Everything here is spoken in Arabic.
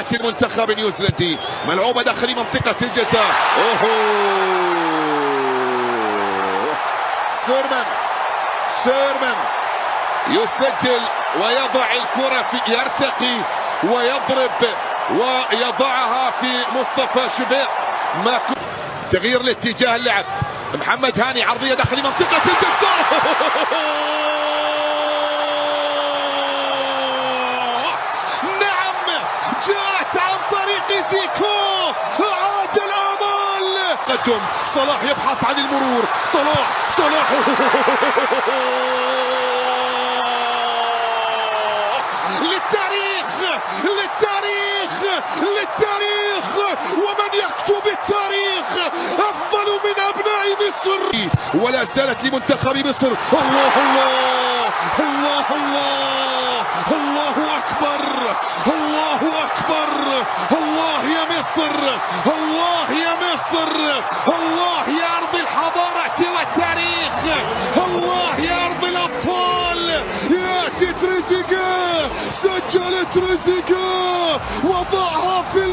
دفاعات المنتخب النيوزيلندي، ملعوبة داخل منطقة الجزاء. سيرمان يسجل ويضع الكرة يرتقي ويضرب ويضعها في مصطفى شوبير. تغيير لاتجاه اللعب، محمد هاني عرضية داخل منطقة الجزاء. نعم، جاءت عن طريق زيكو، عاد الآمال. قدم صلاح يبحث عن المرور، صلاح للتاريخ، ومن يكتب التاريخ أفضل من أبناء مصر. ولا زالت لمنتخب مصر. الله الله الله الله الله أكبر، الله أكبر، الله يا مصر، الله يا مصر، الله يا أرض الحضارة والتاريخ، الله يا أرض الأبطال. يأتي تريزيجيه، سجل تريزيجيه وضعها في